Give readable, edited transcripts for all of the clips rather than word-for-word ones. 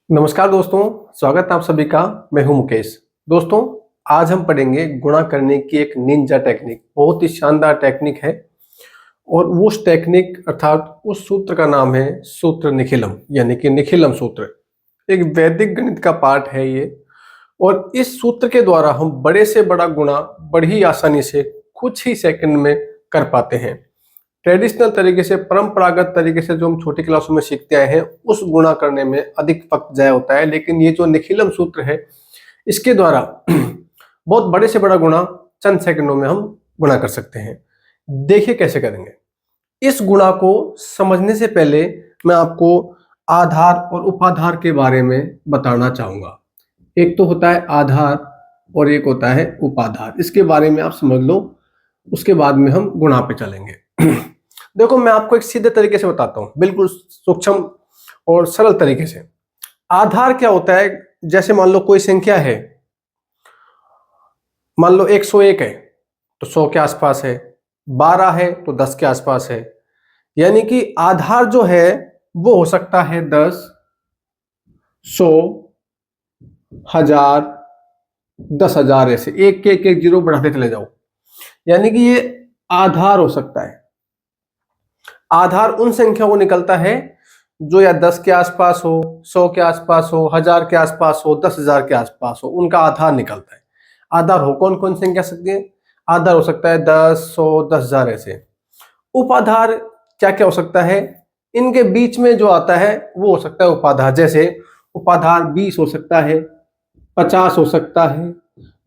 नमस्कार दोस्तों, स्वागत है आप सभी का। मैं हूं मुकेश। दोस्तों, आज हम पढ़ेंगे गुणा करने की एक निंजा टेक्निक। बहुत ही शानदार टेक्निक है और उस टेक्निक अर्थात उस सूत्र का नाम है सूत्र निखिलम, यानी कि निखिलम सूत्र। एक वैदिक गणित का पार्ट है ये और इस सूत्र के द्वारा हम बड़े से बड़ा गुणा बड़ी आसानी से कुछ ही सेकंड में कर पाते हैं। ट्रेडिशनल तरीके से, परंपरागत तरीके से जो हम छोटी क्लासों में सीखते आए हैं, उस गुणा करने में अधिक वक्त जाया होता है। लेकिन ये जो निखिलम सूत्र है, इसके द्वारा बहुत बड़े से बड़ा गुणा चंद सेकंडों में हम गुणा कर सकते हैं। देखिए कैसे करेंगे। इस गुणा को समझने से पहले मैं आपको आधार और उपाधार के बारे में बताना चाहूंगा। एक तो होता है आधार और एक होता है उपाधार। इसके बारे में आप समझ लो, उसके बाद में हम गुणा पे चलेंगे। देखो, मैं आपको एक सीधे तरीके से बताता हूं, बिल्कुल सूक्ष्म और सरल तरीके से। आधार क्या होता है? जैसे मान लो कोई संख्या है, मान लो 101 है तो 100 के आसपास है, 12 है तो 10 के आसपास है। यानी कि आधार जो है वो हो सकता है 10, 100, 1000, 10,000, ऐसे एक एक एक जीरो बढ़ाते चले जाओ। यानी कि ये आधार हो सकता है। आधार उन संख्या को निकलता है जो या 10 के आसपास हो, 100 के आसपास हो, 1000 के आसपास हो, 10,000 के आसपास हो, उनका आधार निकलता है। आधार हो कौन कौन संख्या सकती है? आधार हो सकता है 10, 100, 10,000 ऐसे। उपाधार क्या क्या हो सकता है? इनके बीच में जो आता है वो हो सकता है उपाधार। जैसे उपाधार 20 हो सकता है, 50 हो सकता है,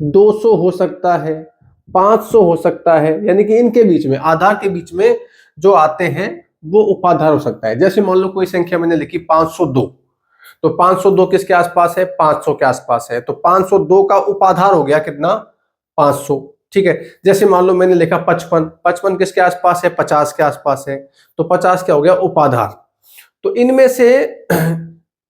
200 हो सकता है, 500 हो सकता है। यानी कि इनके बीच में, आधार के बीच में जो आते हैं वो उपाधार हो सकता है। जैसे मान लो कोई संख्या मैंने लिखी 502, तो 502 किसके आसपास है? 500 के आसपास है। तो 502 का उपाधार हो गया कितना? 500। ठीक है। जैसे मान लो मैंने लिखा 55, 55 किसके आसपास है? 50 के आसपास है। तो 50 क्या हो गया? उपाधार। तो इनमें से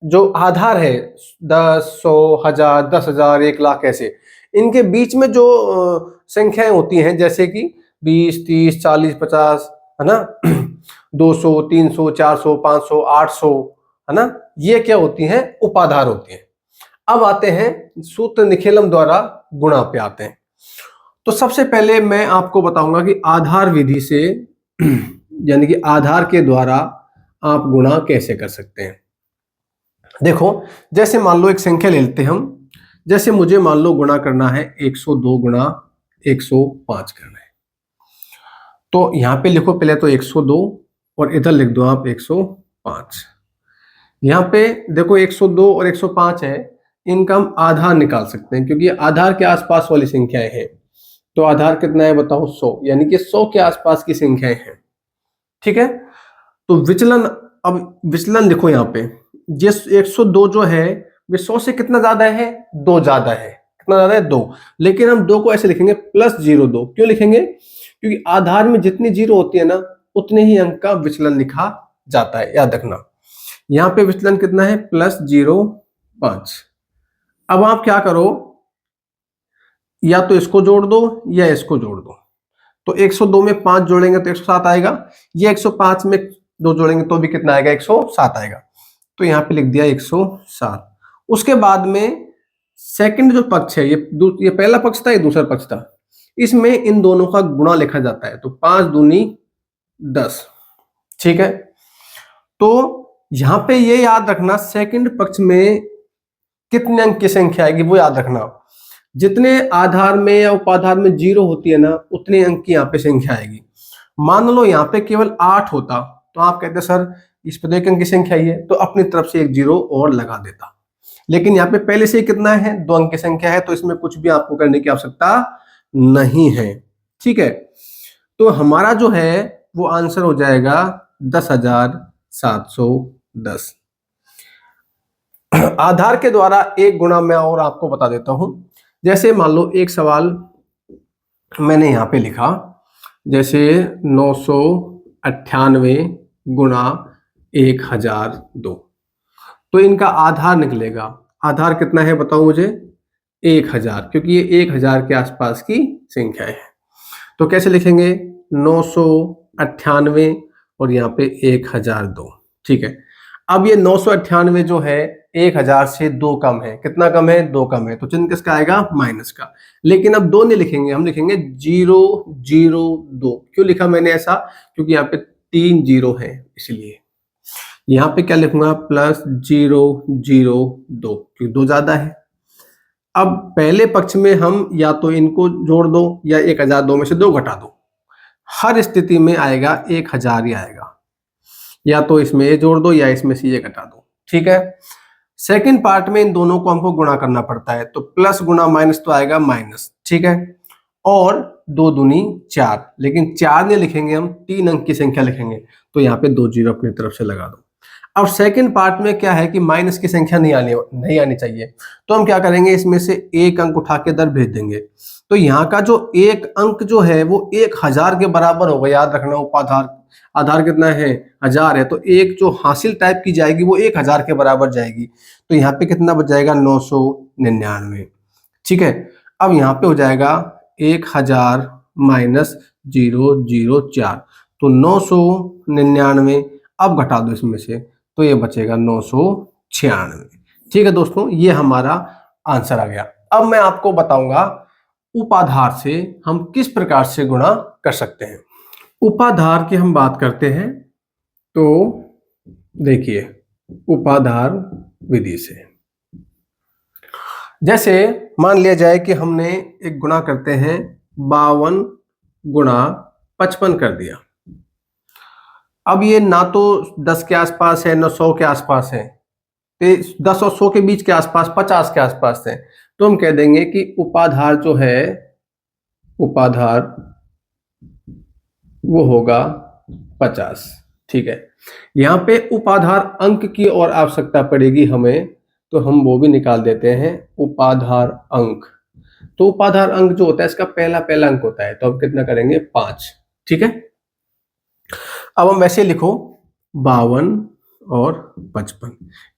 जो आधार है 10, 100, 1000, 10,000, 1,00,000 ऐसे, इनके बीच में जो संख्याएं होती हैं, जैसे कि 20, 30, 40, 50, है ना, 200, 300, 400, 500, 800, है ना, ये क्या होती हैं? उपाधार होती हैं। अब आते हैं सूत्र निखिलम द्वारा गुणा पे आते हैं। तो सबसे पहले मैं आपको बताऊंगा कि आधार विधि से यानी कि आधार के द्वारा आप गुणा कैसे कर सकते हैं। देखो, जैसे मान लो एक संख्या ले लेते हैं हम। जैसे मुझे मान लो गुणा करना है 102 गुणा 105 करना है। तो यहां पे लिखो पहले तो 102 और इधर लिख दो आप 105। यहाँ पे देखो 102 और 105 है, इनका हम आधार निकाल सकते हैं क्योंकि आधार के आसपास वाली संख्याएं हैं। तो आधार कितना है बताओ? 100। यानी कि 100 के आसपास की संख्याएं हैं। ठीक है। तो विचलन, अब विचलन लिखो यहाँ पे। जिस 102 जो है वे 100 से कितना ज्यादा है? 2 ज्यादा है। कितना ज्यादा है? 2। लेकिन हम 2 को ऐसे लिखेंगे +02। क्यों लिखेंगे? क्योंकि आधार में जितनी जीरो होती है ना, उतने ही अंक का विचलन लिखा जाता है, याद रखना। यहाँ पे विचलन कितना है? +0.5। अब आप क्या करो, या तो इसको जोड़ दो या इसको जोड़ दो। तो 102 में 5 जोड़ेंगे तो 107 आएगा। ये 105 में 2 जोड़ेंगे तो भी कितना आएगा? 107 आएगा। तो यहाँ पे लिख दिया 107। उसके बाद में सेकंड जो पक्ष है, ये पहला पक्ष था, ये दूसरा पक्ष था। इसमें इन दोनों का गुणा लिखा जाता है। तो 5 दूनी 10। ठीक है। तो यहां पे ये याद रखना, सेकंड पक्ष में कितने अंक की संख्या आएगी वो याद रखना। जितने आधार में या उपाधार में जीरो होती है ना, उतने अंक की यहाँ पे संख्या आएगी। मान लो यहाँ पे केवल 8 होता तो आप कहते सर इस पे 1 अंक की संख्या ही है, तो अपनी तरफ से एक जीरो और लगा देता। लेकिन यहाँ पे पहले से ही कितना है? 2 अंक की संख्या है, तो इसमें कुछ भी आपको करने की आवश्यकता नहीं है। ठीक है। तो हमारा जो है वो आंसर हो जाएगा 10,710। आधार के द्वारा एक गुणा मैं और आपको बता देता हूं। जैसे मान लो एक सवाल मैंने यहां पे लिखा, जैसे 998 गुणा 1002। तो इनका आधार निकलेगा। आधार कितना है बताओ मुझे? 1000, क्योंकि ये 1000 के आसपास की संख्या है। तो कैसे लिखेंगे? 998 और यहाँ पे 1002। ठीक है। अब ये 998 जो है 1000 से 2 कम है। कितना कम है? 2 कम है, तो चिन्ह किसका आएगा? माइनस का। लेकिन अब 2 नहीं लिखेंगे, हम लिखेंगे 002। क्यों लिखा मैंने ऐसा? क्योंकि यहाँ पे 3 जीरो है, इसलिए यहाँ पे क्या लिखूंगा? +002, क्योंकि 2 ज्यादा है। अब पहले पक्ष में हम या तो इनको जोड़ दो या 1000 2 में से 2 घटा दो, हर स्थिति में आएगा 1000 ही आएगा। या तो इसमें ये जोड़ दो या इसमें से ये घटा दो, ठीक है। सेकंड पार्ट में इन दोनों को हमको गुणा करना पड़ता है, तो प्लस गुणा माइनस तो आएगा माइनस, ठीक है। और 2 दूनी 4, लेकिन 4 नहीं लिखेंगे हम, 3 अंक की संख्या लिखेंगे, तो यहाँ पे 2 जीरो अपनी तरफ से लगा दो। अब सेकंड पार्ट में क्या है कि माइनस की संख्या नहीं आनी चाहिए, तो हम क्या करेंगे? इसमें से एक अंक उठा के इधर भेज देंगे। तो यहाँ का जो एक अंक जो है वो 1000 के बराबर होगा। याद रखना, उपाधार आधार कितना है? 1000 है, तो एक जो हासिल टाइप की जाएगी वो 1000 के बराबर जाएगी। तो यहाँ पे कितना बच जाएगा? 999, ठीक है। अब यहाँ पे हो जाएगा 1000 माइनस 004, तो 999। अब घटा दो इसमें से, तो ये बचेगा 996। ठीक है दोस्तों, ये हमारा आंसर आ गया। अब मैं आपको बताऊंगा उपाधार से हम किस प्रकार से गुणा कर सकते हैं। उपाधार की हम बात करते हैं, तो देखिए उपाधार विधि से, जैसे मान लिया जाए कि हमने एक गुणा करते हैं 52 गुणा 55 कर दिया। अब ये ना तो 10 के आसपास है ना 100 के आसपास है, 10 और 100 के बीच के आसपास, 50 के आसपास है, तो हम कह देंगे कि उपाधार जो है, उपाधार वो होगा 50, ठीक है। यहाँ पे उपाधार अंक की और आवश्यकता पड़ेगी हमें, तो हम वो भी निकाल देते हैं, उपाधार अंक। तो उपाधार अंक जो होता है इसका पहला अंक होता है, तो हम कितना करेंगे? 5, ठीक है। अब हम वैसे लिखो 52 और 55,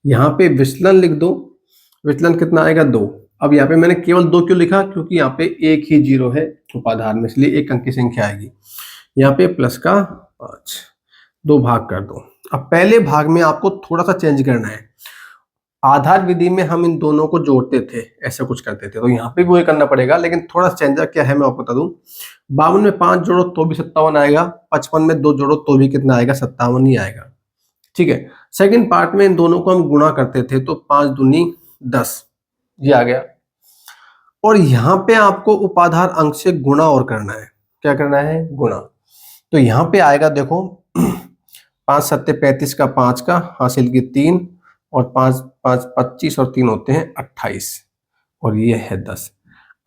यहाँ पे विचलन लिख दो। विचलन कितना आएगा? 2। अब यहाँ पे मैंने केवल 2 क्यों लिखा? क्योंकि यहाँ पे एक ही जीरो है उपाधार में, इसलिए एक अंक की संख्या आएगी। यहाँ पे प्लस का 5, 2 भाग कर दो। अब पहले भाग में आपको थोड़ा सा चेंज करना है। आधार विधि में हम इन दोनों को जोड़ते थे, ऐसा कुछ करते थे, तो यहाँ पे भी वही करना पड़ेगा, लेकिन थोड़ा सा चेंज क्या है मैं आपको बता दूं। 52 में 5 जोड़ो तो भी 57 आएगा, 55 में 2 जोड़ो तो भी कितना आएगा? 57 ही आएगा, ठीक है। सेकंड पार्ट में इन दोनों को हम गुणा करते थे, तो 5 दूनी 10, ये आ गया। और यहाँ पे आपको उपाधार अंक से गुणा और करना है। क्या करना है? गुणा। तो यहाँ पे आएगा, देखो 5 7 35 का 5 का हासिल की 3, और 5 5 25 और 3 होते हैं 28, और ये है 10।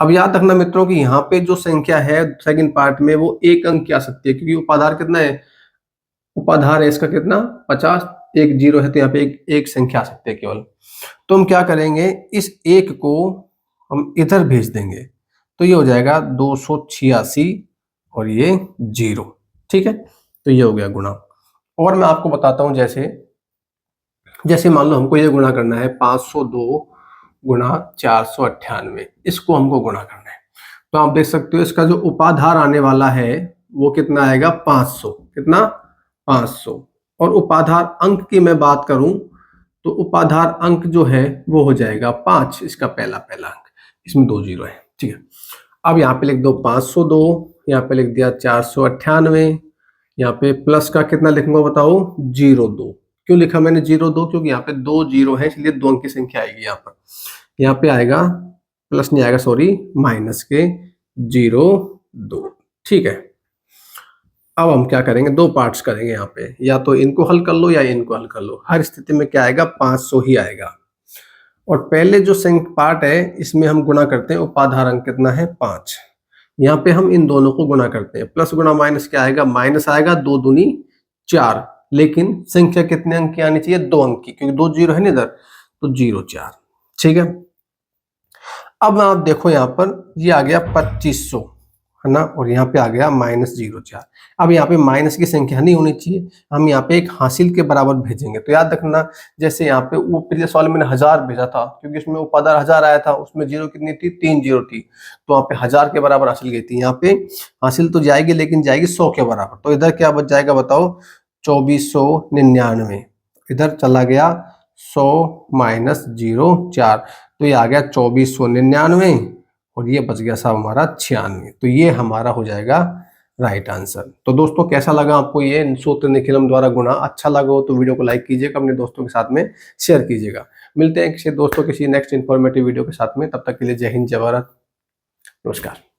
अब याद रखना मित्रों कि यहाँ पे जो संख्या है सेकंड पार्ट में वो एक अंक की आ सकती है, क्योंकि उपाधार कितना है? उपाधार है इसका कितना? 50, एक जीरो है, तो यहाँ पे एक संख्या आ सकती है केवल। तो हम क्या करेंगे? इस एक को हम इधर भेज देंगे, तो ये हो जाएगा 286 और ये 0, ठीक है। तो ये हो गया गुणा। और मैं आपको बताता हूं, जैसे मान लो हमको ये गुणा करना है 502 गुणा 498, इसको हमको गुणा करना है। तो आप देख सकते हो इसका जो उपाधार आने वाला है वो कितना आएगा? 500। कितना? 500। और उपाधार अंक की मैं बात करूं तो उपाधार अंक जो है वो हो जाएगा 5, इसका पहला अंक, इसमें 2 जीरो है, ठीक है। अब यहाँ पे लिख दो 502, यहाँ पे लिख दिया 498, यहाँ पे प्लस का कितना लिखूंगा बताओ? 02। क्यों लिखा मैंने 02? क्योंकि यहाँ पे 2 जीरो है, इसलिए 2 अंक की संख्या आएगी यहाँ पर। यहाँ पे आएगा प्लस नहीं आएगा, सॉरी, माइनस के 02, ठीक है। अब हम क्या करेंगे? 2 पार्ट्स करेंगे यहाँ पे, या तो इनको हल कर लो या इनको हल कर लो। हर स्थिति में क्या आएगा? 500 ही आएगा। और पहले जो पार्ट है इसमें हम गुणा करते हैं, उपाधार अंक कितना है? 5। यहाँ पे हम इन दोनों को गुणा करते हैं, प्लस गुणा माइनस क्या आएगा? माइनस आएगा, 2 दूनी 4, लेकिन संख्या कितने अंक की आनी चाहिए? 2 अंक की, क्योंकि 2 जीरो है ना इधर, तो 04, ठीक है। अब आप देखो यहाँ पर ये आ गया 2500, है ना, और यहाँ पे आ गया -04। अब यहाँ पे माइनस की संख्या नहीं होनी चाहिए, हम यहाँ पे एक हासिल के बराबर भेजेंगे। तो याद रखना, जैसे यहाँ पे वो पिछले सवाल मैंने 1000 भेजा था, क्योंकि उसमें उपाधार 1000 आया था, उसमें जीरो कितनी थी? 3 जीरो थी, तो वहाँ पे 1000 के बराबर हासिल गई थी। यहाँ पे हासिल तो जाएगी, लेकिन जाएगी 100 के बराबर। तो इधर क्या बच जाएगा बताओ? 2499, इधर चला गया 100 माइनस 0 4, तो ये आ गया 2499 और ये बच गया साहब हमारा 96। तो ये हमारा हो जाएगा राइट आंसर। तो दोस्तों कैसा लगा आपको ये सूत्र निखिलम द्वारा गुणा? अच्छा लगा हो तो वीडियो को लाइक कीजिएगा, अपने दोस्तों के साथ में शेयर कीजिएगा। मिलते हैं किसी दोस्तों किसी नेक्स्ट इन्फॉर्मेटिव वीडियो के साथ में, तब तक के लिए जय हिंद जय भारत, नमस्कार।